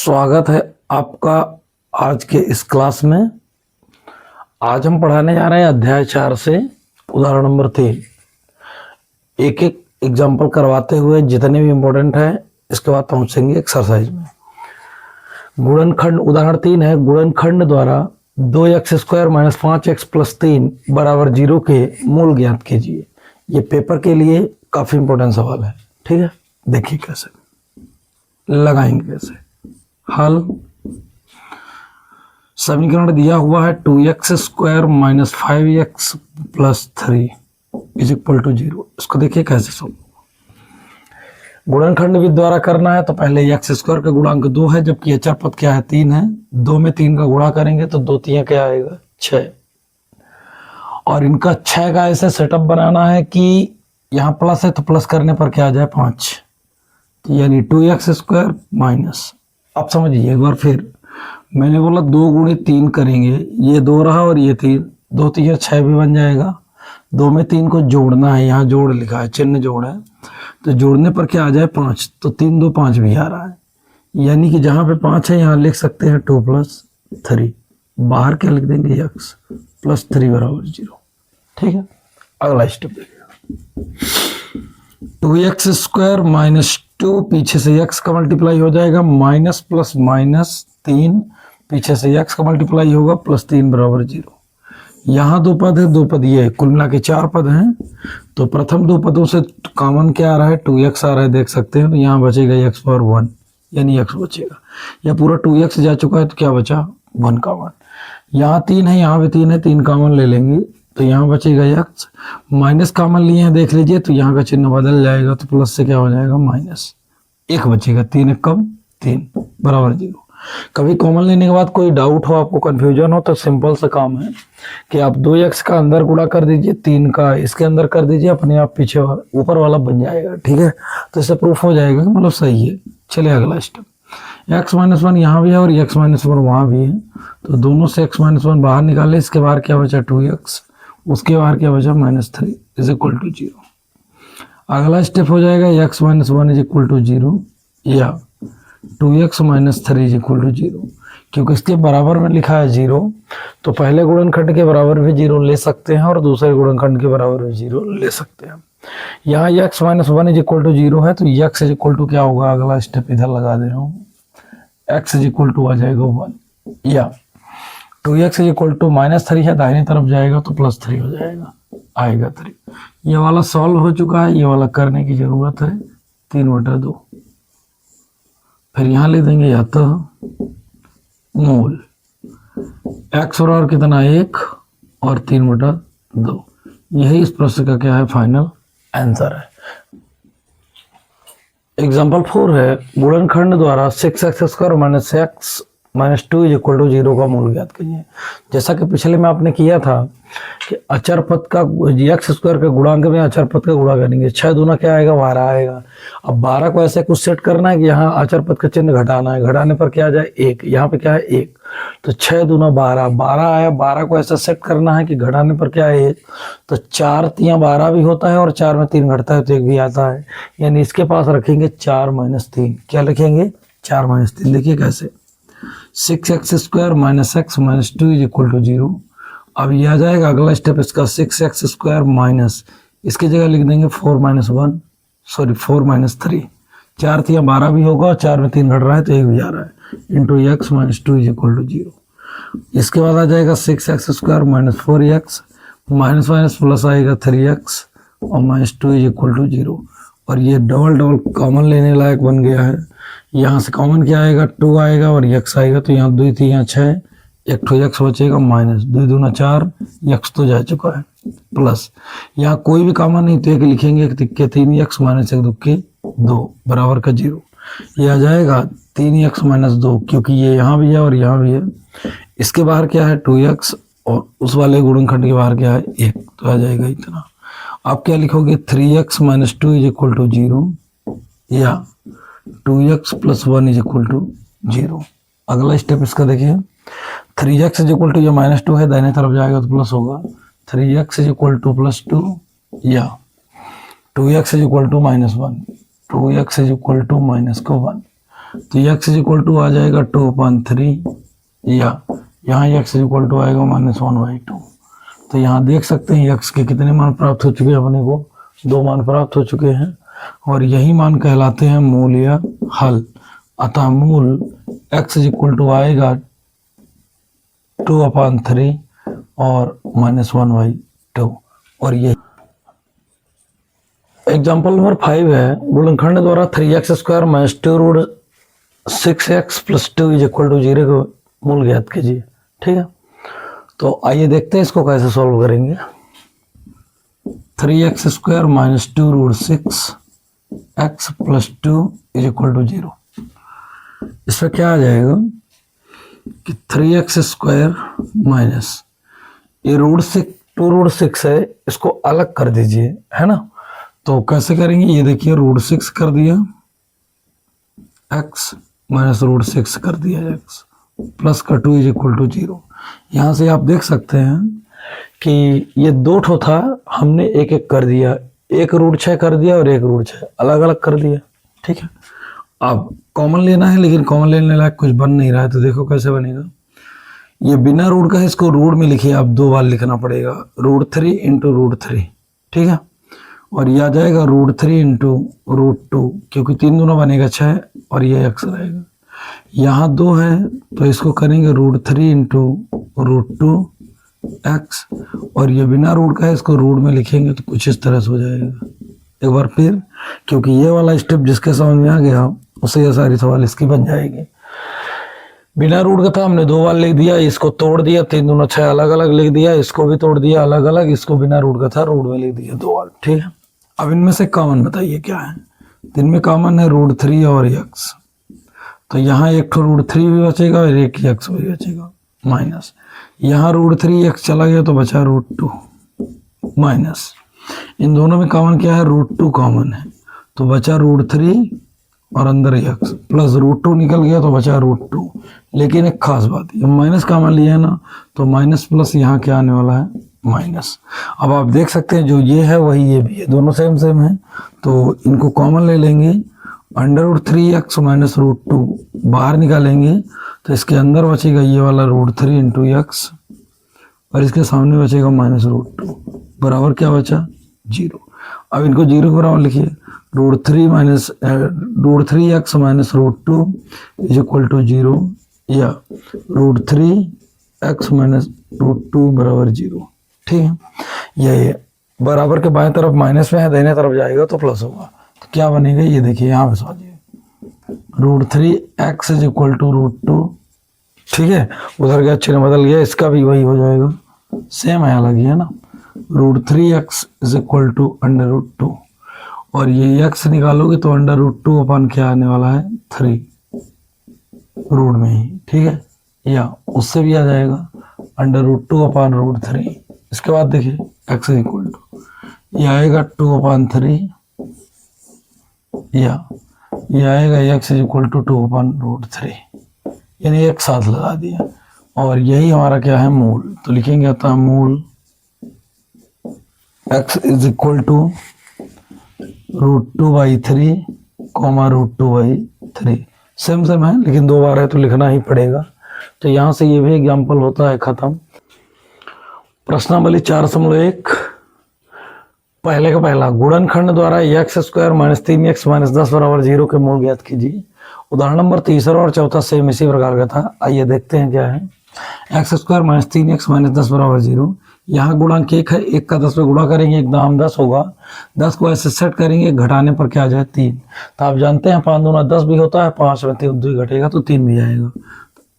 स्वागत है आपका आज के इस क्लास में। आज हम पढ़ाने जा रहे हैं अध्याय 4 से उदाहरण नंबर 3। एक एक एग्जाम्पल करवाते हुए जितने भी इम्पोर्टेंट है इसके बाद पहुंचेंगे एक्सरसाइज में। गुणनखंड उदाहरण 3 है। गुणनखंड द्वारा 2x² - 5x + 3 = 0 के मूल ज्ञात कीजिए। ये पेपर के लिए काफी इंपॉर्टेंट सवाल है। ठीक है, देखिए कैसे लगाएंगे। कैसे हल। समीकरण दिया हुआ है 2x² - 5x + 3 = 0। इसको देखिए कैसे सोल्व। गुणनखंड विधि द्वारा करना है तो पहले x² का गुणांक 2 है, जबकि अचर पद क्या है 3 है। 2 में 3 का गुणा करेंगे तो 2 3 क्या आएगा 6। और इनका 6 का ऐसे सेटअप बनाना है कि यहाँ प्लस है तो प्लस करने पर क्या आ जाए 5, तो यानी 2x² माइनस। अब समझिए एक बार फिर, मैंने बोला 2 × 3 करेंगे, ये 2 रहा और ये 3, 2 3 6 भी बन जाएगा। 2 में 3 को जोड़ना है, यहाँ जोड़ लिखा है, चिन्ह जोड़ है, तो जोड़ने पर क्या आ जाए 5, तो 3 2 5 भी आ रहा है। यानी कि जहाँ पे 5 है यहाँ लिख सकते हैं 2 + 3, बाहर क्या लिख देंगे x + 3 = 0। ठीक है, अगला स्टेप देखिए। 2x² - 2 पीछे से x का मल्टीप्लाई हो जाएगा, माइनस प्लस माइनस 3 पीछे से x का मल्टीप्लाई होगा, +3 = 0। यहाँ 2 पद है, 2 पद ये, कुल मिला के 4 पद हैं। तो प्रथम 2 पदों से कॉमन क्या आ रहा है 2x आ रहा है, देख सकते हैं। तो यहाँ बचेगा x⁴ यानी x बचेगा। यह पूरा 2x जा चुका है तो क्या बचा 1 कॉमन। यहाँ 3 है, यहाँ भी 3 है, 3 कॉमन ले लेंगे तो यहाँ बचेगा x। माइनस कॉमन लिए हैं देख लीजिए, तो यहाँ का चिन्ह बदल जाएगा, तो प्लस से क्या हो जाएगा माइनस, 1 बचेगा। 3 1 कम 3 = 0। कभी कॉमन लेने के बाद कोई डाउट हो, आपको कंफ्यूजन हो, तो सिंपल सा काम है कि आप 2x का अंदर गुणा कर दीजिए, 3 का इसके अंदर कर दीजिए, अपने आप पीछे ऊपर वाला बन जाएगा। ठीक है, तो इससे प्रूफ हो जाएगा कि मतलब सही है। चलिए अगला स्टेप। x - 1 यहाँ भी है और x - 1 वहाँ भी है, तो दोनों से x - 1 बाहर निकाले। इसके बाहर क्या बचा 2x, उसके बाहर क्या बचा -3 = 0। अगला स्टेप हो जाएगा x - 1 = 0 या 2x - 3 = 0। क्योंकि इसके बराबर में लिखा है 0, तो पहले गुणनखंड के बराबर भी 0 ले सकते हैं और दूसरे गुणनखंड के बराबर भी 0 ले सकते हैं। यहाँ x - 1 = 0 है, तो x = क्या होगा, अगला स्टेप इधर लगा दे रहा हूँ, x = आ जाएगा 1 या 2x -3 है, दाहिने तरफ जाएगा तो +3 हो जाएगा, आएगा 3। ये वाला सॉल्व हो चुका है, ये वाला करने की जरूरत है 3/2। फिर यहाँ ले देंगे या तो मूल x और कितना 1 और 3/2। यही इस प्रश्न का क्या है फाइनल आंसर है। एग्जाम्पल 4 है। गुणनखंड द्वारा 6x² - x - 2 = 0 का मूल ज्ञात कीजिए। जैसा कि पिछले में आपने किया था कि अचर पद का x² के गुणांक में अचर पद का गुणा करेंगे, 6 दूना क्या आएगा 12 आएगा। अब 12 को ऐसे कुछ सेट करना है कि यहाँ अचर पद का चिन्ह घटाना है, घटाने पर क्या आ जाए 1, यहाँ पे क्या है 1, तो 6 दूना 12, 12 आया। 12 को ऐसा सेट करना है कि घटाने पर क्या है 1, तो 4 3 12 भी होता है और 4 में 3 घटता है तो 1 भी आता है। यानी इसके पास रखेंगे 4 - 3, क्या लिखेंगे 4 - 3। देखिए कैसे 6x² - x - 2 = 0। अब ये आ जाएगा अगला स्टेप इसका 6x² माइनस, इसकी जगह लिख देंगे 4 - 3। 4 3 12 भी होगा और 4 में 3 घट रहा है तो 1 भी आ रहा है, इंटू x - 2 = 0। इसके बाद आ जाएगा 6x² - 4x, minus minus plus आएगा 3x और -2 = 0। और ये डबल कॉमन लेने लायक बन गया है। यहाँ से कॉमन क्या आएगा 2 आएगा और x आएगा, तो यहाँ 2 3 6, 1 x बचेगा माइनस 2 दूना 4, x तो जा चुका है, प्लस यहाँ कोई भी कॉमन नहीं तो 1 लिखेंगे, 1 तिक्के 3x - 1 दुक्के 2 = 0। ये आ जाएगा 3x - 2, क्योंकि ये यहाँ भी है और यहाँ भी है। इसके बाहर क्या है 2x और उस वाले गुणनखंड के बाहर क्या है 1, तो आ जाएगा इतना। आप क्या लिखोगे 3x - 2 = 0 या 2x + 1 = 0। अगला स्टेप इसका देखिए 3x = ये -2 है, दाहिने तरफ जाएगा तो प्लस होगा, 3x = +2 या 2x = -1, 2x = -1। तो x इज इक्वल टू आ जाएगा 2/3, या यहाँ x इज इक्वल टू आएगा -1/2। तो यहाँ देख सकते हैं x के कितने मान प्राप्त हो चुके हैं अपने को, 2 मान प्राप्त हो चुके हैं, और यही मान कहलाते हैं मूल या हल। अतः मूल x इज इक्वल टू आएगा 2/3 और -1/2। और ये एग्जाम्पल नंबर 5 है, गुणनखंड द्वारा 3x square minus 2√6x plus 2 is equal to 0 को मूल ज्ञात कीजिए। ठीक है, तो आइए देखते हैं इसको कैसे सॉल्व करेंगे। 3x square minus 2√6x plus 2 is equal to 0। इसमें क्या आ जाएगा कि 3x स्क्वायर माइनस ये √6 है, इसको अलग कर दीजिए, है ना। तो कैसे करेंगे, ये देखिए √6 कर दिया x माइनस √6 कर दिया x प्लस का 2 इज इक्वल टू 0। यहाँ से आप देख सकते हैं कि ये 2 ठो था, हमने एक एक कर दिया, एक √6 कर दिया और एक √6 अलग अलग कर दिया। ठीक है, अब कॉमन लेना है, लेकिन कॉमन लेने लायक कुछ बन नहीं रहा है, तो देखो कैसे बनेगा। ये बिना रूट का है, इसको रूट में लिखिए, आप 2 बार लिखना पड़ेगा, √3 इंटू √3। ठीक है, और यह आ जाएगा √3 इंटू √2, क्योंकि 3 दूना बनेगा 6 और ये x रहेगा। यहाँ 2 है तो इसको करेंगे √3 इंटू √2x, और ये बिना रूट का है, इसको रूट में लिखेंगे तो कुछ इस तरह से हो जाएगा। एक बार फिर, क्योंकि ये वाला स्टेप जिसके समझ में आ गया उसे ये सारी सवाल इसकी बन जाएगी। बिना रूट का था, हमने 2 बार लिख दिया, इसको तोड़ दिया, 3 दूना 6 अलग अलग लिख दिया, इसको भी तोड़ दिया अलग अलग, इसको बिना रूट का था रूट में लिख दिया 2 बार। ठीक है, अब इनमें से कॉमन बताइए क्या है। इनमें कॉमन है √3 और x, तो यहाँ एक ठो √3 भी बचेगा और एक x भी बचेगा, माइनस यहाँ √3x चला गया तो बचा √2 माइनस, इन दोनों में कॉमन क्या है, √2 कॉमन है तो बचा √3 और अंदर x प्लस √2 निकल गया तो बचा √2। लेकिन एक खास बात, ये माइनस कॉमन लिया है ना, तो माइनस प्लस यहाँ क्या आने वाला है, माइनस। अब आप देख सकते हैं जो ये है वही ये भी है, दोनों सेम सेम है, तो इनको कॉमन ले लेंगे। √3x माइनस √2 बाहर निकालेंगे तो इसके अंदर बचेगा ये वाला √3 इंटू x, और इसके सामने बचेगा माइनस √2 बराबर क्या बचा, 0। अब इनको 0 के बराबर लिखिए, √3x minus √2 is equal to 0, या √3x माइनस √2 बराबर 0। ठीक है, ये बराबर के बाएं तरफ माइनस में है, दाहिने तरफ जाएगा तो प्लस होगा, तो क्या बनेगा ये देखिए यहाँ पे समझिए, √3x इज इक्वल टू √2। ठीक है, उधर का चिन्ह बदल गया, इसका भी वही हो जाएगा, सेम है, अलग ही है ना। √3x इज इक्वल टू √2, और ये x निकालोगे तो √2 अपन क्या आने वाला है, 3 रूट में ही। ठीक है, या उससे भी आ जाएगा √2 अपन √3। इसके बाद देखिए x इज इक्वल टू ये आएगा 2/3, या ये आएगा x इज इक्वल टू 2/√3, यानी एक साथ लगा दिया, और यही हमारा क्या है, मूल। तो लिखेंगे अतः मूल x is equal to √2/3 √2/3। Same same है, लेकिन 2 बार है तो लिखना ही पड़ेगा। तो यहाँ से ये भी एग्जाम्पल होता है खत्म। प्रश्नावली 4.1 पहले का पहला, गुणनखंड द्वारा x square minus 3x minus 10 बराबर 0 के मूल ज्ञात कीजिए। उदाहरण नंबर 3 और 4 सेम इसी प्रकार का था। आइए देखते हैं क्या है। x square minus 3x minus 10 बराबर 0। यहाँ गुणांक 1 है, 1 का 10 पे गुणा करेंगे, एक दाम 10 होगा, 10 को ऐसे सेट करेंगे, घटाने पर क्या आ जाए 3। तो आप जानते हैं 5 दूना 10 भी होता है, 5 में 3 2 घटेगा तो 3 भी आएगा।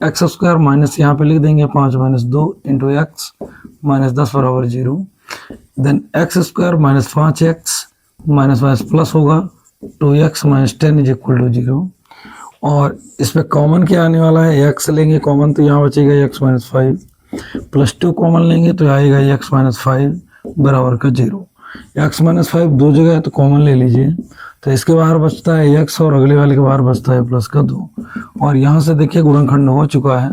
एक्स स्क्वायर माइनस यहाँ पे लिख देंगे 5 माइनस 2 इंटू एक्स माइनस 10 बराबर 0। Then x square minus 5x minus minus plus होगा 2x minus 10 is equal to 0। और इसमें कॉमन क्या आने वाला है, x लेंगे कॉमन तो यहाँ बचेगा x माइनस 5 प्लस 2 कॉमन लेंगे तो आएगा x माइनस 5 बराबर का 0। x माइनस 5 दो जगह है तो कॉमन ले लीजिए, तो इसके बाहर बचता है x और अगले वाले के बाहर बचता है प्लस का 2। और यहाँ से देखिए गुणनखंड हो चुका है,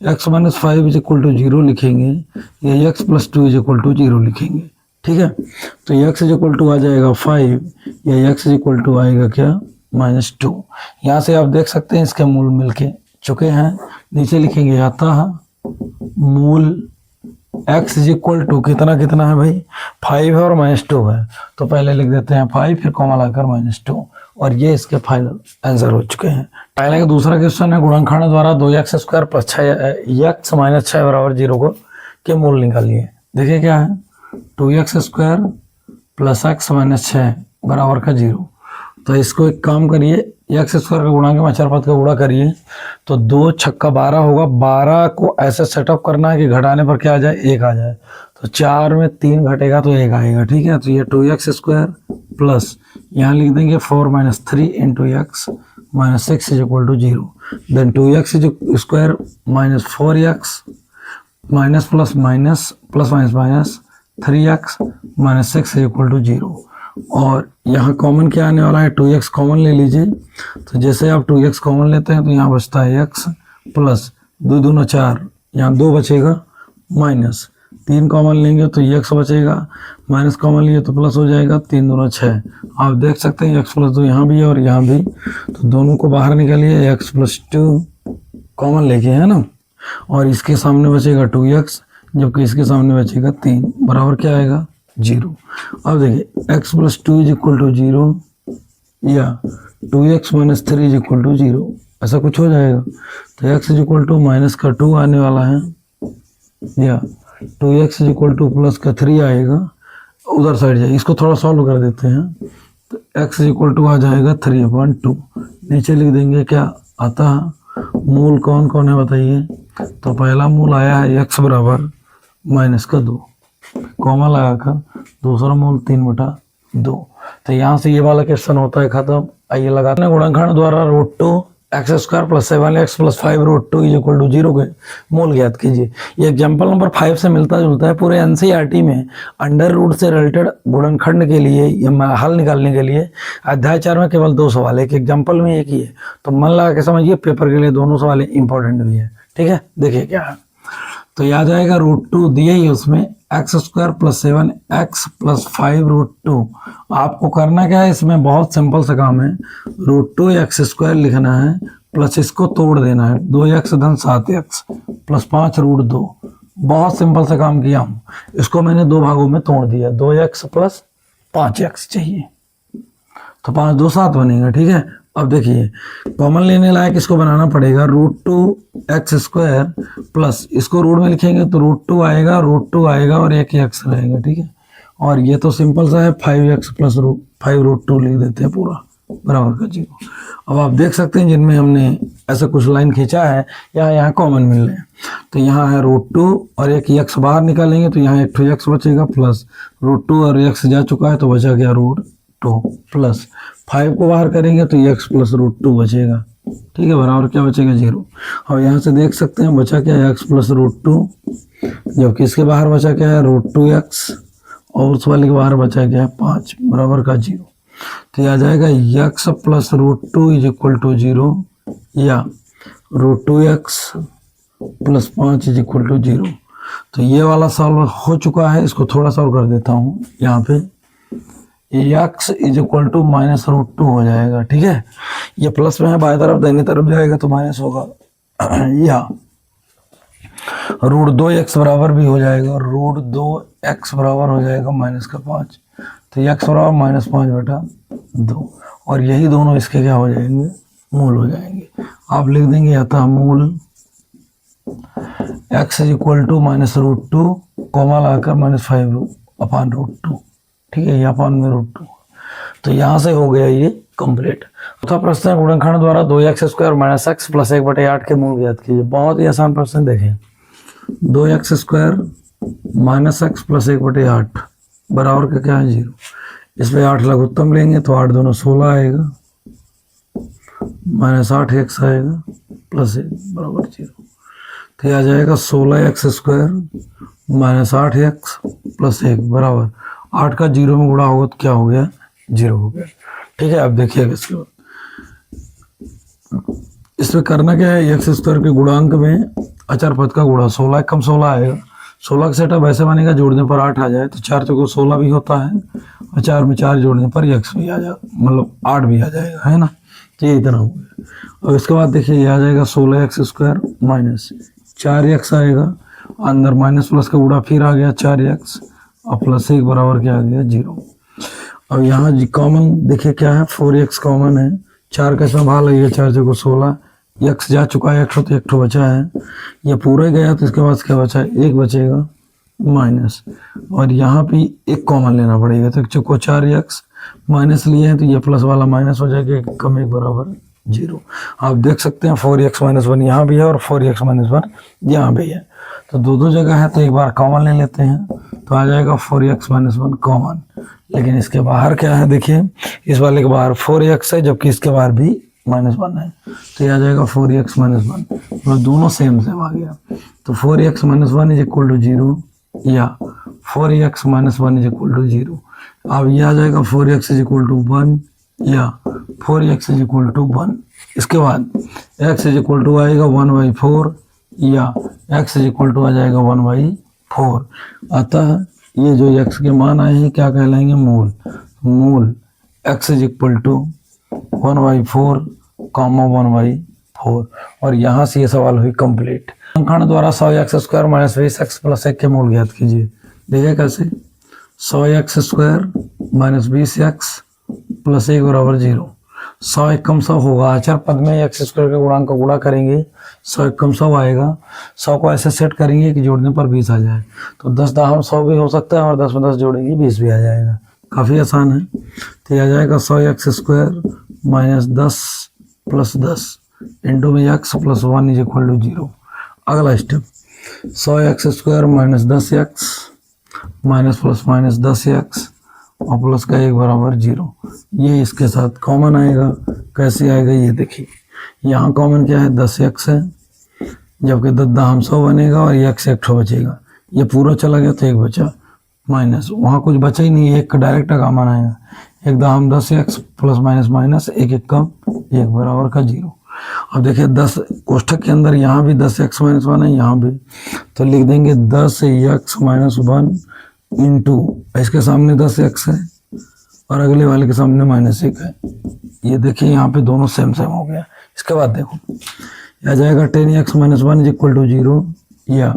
x minus 5 is equal to 0 लिखेंगे, ये x plus 2 is equal to 0 लिखेंगे। ठीक है, तो x इज इक्वल टू आ जाएगा 5, या x इज इक्वल टू आएगा क्या -2। यहाँ से आप देख सकते हैं इसके मूल मिलके चुके हैं। नीचे लिखेंगे अतः मूल x इज इक्वल टू कितना कितना है भाई 5 है और -2 है, तो पहले लिख देते हैं 5 फिर कॉमा लाकर -2, और ये इसके फाइनल आंसर हो चुके हैं। पहले का दूसरा क्वेश्चन है गुणनखंड द्वारा 2x² + 6x - 6 = 0 को के मूल निकालिए। देखिए क्या है 2x² + x - 6 = 0। तो इसको एक काम करिए x² का गुणा के अचर पद का गुणा करिए, तो 2 छक्का 12 होगा। 12 को ऐसे सेटअप करना है कि घटाने पर क्या आ जाए 1 आ जाए, तो 4 में 3 घटेगा तो 1 आएगा। ठीक है, तो ये 2x² प्लस यहाँ लिख देंगे 4 - 3 × x - 6 = 0। Then 2x² - 4x minus plus minus plus minus minus 3x - 6 = 0। और यहाँ कॉमन क्या आने वाला है 2x कॉमन ले लीजिए, तो जैसे आप 2x कॉमन लेते हैं तो यहाँ बचता है x प्लस 2 दूना 4, यहाँ 2 बचेगा, माइनस 3 कॉमन लेंगे तो x बचेगा, माइनस कॉमन लिए तो प्लस हो जाएगा, 3 दूना 6। आप देख सकते हैं x + 2 यहाँ भी है और यहाँ भी, तो दोनों को बाहर निकालिए, x + 2 कॉमन लेके है ना, और इसके सामने बचेगा 2x जबकि इसके सामने बचेगा 3 बराबर क्या आएगा 0। अब देखिए x + 2 = 0 या 2x - 3 = 0, ऐसा कुछ हो जाएगा। तो x = -2 आने वाला है या 2x = +3 आएगा, उधर साइड जाए, इसको थोड़ा सॉल्व कर देते हैं। तो x आ जाएगा 3/2। नीचे लिख देंगे क्या अतः मूल कौन कौन है बताइए, तो पहला मूल आया है x = -2, कॉमा लगाकर दूसरा मूल 3/2। तो यहाँ से ये वाला क्वेश्चन होता है खत्म। आइए लगाते हैं गुणनखंड द्वारा √2 x² + 7x + 5 √2 = 0 के मूल ज्ञात कीजिए। ये एग्जाम्पल नंबर 5 से मिलता जुलता है। पूरे NCERT में अंडर रूट से रिलेटेड गुणनखंड के लिए या हल निकालने के लिए अध्याय 4 में केवल 2 सवाल है, एक एग्जाम्पल में एक ही है, तो मन लगा के समझिए, पेपर के लिए दोनों सवाल इंपॉर्टेंट भी है। ठीक है, देखिए क्या है, तो याद आएगा √2 दिए ही उसमें x² + 7x + 5 √2। आपको करना क्या है, इसमें बहुत सिंपल सा काम है, √2 x² लिखना है प्लस इसको तोड़ देना है, 2x धन 7x + 5 √2। बहुत सिंपल सा काम किया हूँ, इसको मैंने 2 भागों में तोड़ दिया, 2x + 5x चाहिए, तो 5 2 7 बनेगा। ठीक है, अब देखिए कॉमन लेने लायक इसको बनाना पड़ेगा, √2 x² प्लस इसको रूट में लिखेंगे तो √2 आएगा, √2 आएगा और एक x रहेगा। ठीक है, और ये तो सिंपल सा है, 5x + 5 √2 लिख देते हैं पूरा बराबर का 0। अब आप देख सकते हैं जिनमें हमने ऐसा कुछ लाइन खींचा है यहाँ कॉमन मिल रहे हैं, तो यहाँ है √2 और एक x बाहर निकालेंगे तो यहाँ एक 2x बचेगा, प्लस √2 और x जा चुका है तो बचा गया √2 प्लस 5 को बाहर करेंगे तो x + √2 बचेगा। ठीक है, बराबर क्या बचेगा 0। और यहाँ से देख सकते हैं बचा क्या है x + √2, जबकि इसके बाहर बचा क्या है √2x और उस वाले के बाहर बचा क्या है 5 बराबर का 0। तो यह आ जाएगा x + √2 = 0 या √2x + 5 = 0। तो ये वाला सॉल्व हो चुका है, इसको थोड़ा सॉल्व कर देता हूँ। यहाँ पे x = -√2 हो जाएगा। ठीक है, ये प्लस में है, बाएं तरफ दाहिनी तरफ जाएगा तो माइनस होगा, या √2x बराबर भी हो जाएगा, √2x बराबर हो जाएगा -5, तो x बराबर -5/2, और यही दोनों इसके क्या हो जाएंगे मूल हो जाएंगे। आप लिख देंगे अतः मूल x = -√2 कॉमा लगाकर -5/√2। ठीक है, यहाँ पान में √2, तो यहाँ से हो गया ये कंप्लीट। चौथा प्रश्न है गुणनखंड द्वारा 2x² - x + 1/8 के मूल ज्ञात कीजिए। बहुत ही आसान प्रश्न देखें, 2x² - x + 1/8 बराबर का क्या है 0। इसमें 8 लघुत्तम लेंगे तो 8 दूना 16 आएगा, -8x आएगा प्लस 1 बराबर 0। तो यह आ जाएगा 16x² - 8x + 1 बराबर 8 का 0 में गुणा होगा तो क्या हो गया 0 हो गया। ठीक है, अब देखिएगा इसके बाद इसमें करना क्या है, x² के गुणांक में अचर पद का गुणा, 16 कम 16 आएगा, 16 का सेटअप ऐसे बनेगा जोड़ने पर 8 आ जाए तो 4 चौको 16 भी होता है, और 4 में 4 जोड़ने पर x भी आ जाए, मतलब 8 भी आ जाएगा, है ना। ये इतना हो गया। और इसके बाद देखिए ये आ जाएगा 16x² माइनस 4x आएगा, अंदर माइनस प्लस का गुणा फिर आ गया 4x और प्लस 1 बराबर क्या आ गया 0। अब यहाँ कॉमन देखिए क्या है, 4x कॉमन है, 4 का इसमें भाग लगेगा, 4 जगह 16, x जा चुका है, 100 तो 1 बचा है, ये पूरा गया तो इसके बाद क्या बचा है 1 बचेगा माइनस, और यहाँ भी एक कॉमन लेना पड़ेगा, तो चुको 4x माइनस लिए हैं तो ये प्लस वाला माइनस हो जाएगा, 1 कम 1 बराबर 0। आप देख सकते हैं 4x - 1 यहाँ भी है और 4x - 1 यहाँ भी है, तो दो जगह है, तो एक बार कॉमन ले लेते हैं, तो आ जाएगा 4x - 1 कॉमन। लेकिन इसके बाहर क्या है देखिए, इस वाले के बाहर 4x है जबकि इसके बाहर भी -1 है, तो ये आ जाएगा 4x - 1, मतलब दोनों सेम आ गया। तो 4x - 1 = 0 या 4x - 1 = 0। अब ये आ जाएगा 4x = 1 या 4x = 1। इसके बाद x आएगा 1/4 या x आ जाएगा 1/4। अतः ये जो x के मान आए हैं क्या कहलाएंगे, मूल। मूल x = 1/4, 1/4, और यहाँ से ये सवाल हुई कंप्लीट। अंकगणित द्वारा 100x² - 20x + 1 के मूल ज्ञात कीजिए। देखिए कैसे, 100x² - 20x + 1 बराबर 0। 100 × 100 होगा, अचर पद में x² के गुणांक का गुणा करेंगे, 100 × 100 आएगा। 100 को ऐसे सेट करेंगे कि जोड़ने पर 20 आ जाए, तो 10 10 100 भी हो सकता है, और 10 में 10 जोड़ेंगे 20 भी आ जाएगा, काफ़ी आसान है। तो ये आ जाएगा 100x² - 10 + 10 इंटू में x + 1 = 0। अगला स्टेप 100x² - 10x -+ -10x और प्लस का 1 बराबर 0। ये इसके साथ कॉमन आएगा, कैसे आएगा ये देखिए, यहाँ कॉमन क्या है 10x है, जबकि 10 दाम 100 बनेगा और ये x 1 बचेगा, ये पूरा चला गया तो 1 बचा माइनस, वहाँ कुछ बचा ही नहीं, 1 का डायरेक्ट कॉमन आएगा, 1 दाम 10x + -, 1 कम 1 बराबर का 0। अब देखिए 10 कोष्ठक के अंदर यहाँ भी 10x - 1 है, यहाँ भी, तो लिख देंगे 10x - 1 इंटू, इसके सामने 10x है और अगले वाले के सामने -1 है। ये देखिए यहाँ पे दोनों सेम हो गया। इसके बाद देखो आ जाएगा 10x - 1 = 0 या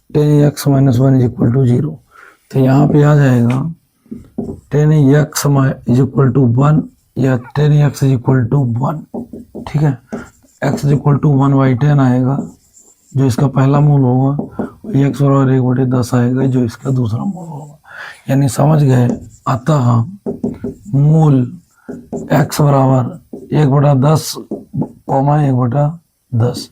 10x - 1 = 0। तो यहाँ पे आ जाएगा 10x = 1 या 10x = 1। ठीक है, x = 1/10 आएगा जो इसका पहला मूल होगा, x बराबर 1/10 आएगा जो इसका दूसरा मूल होगा, यानी समझ गए। अतः मूल x बराबर 1/10, 1/10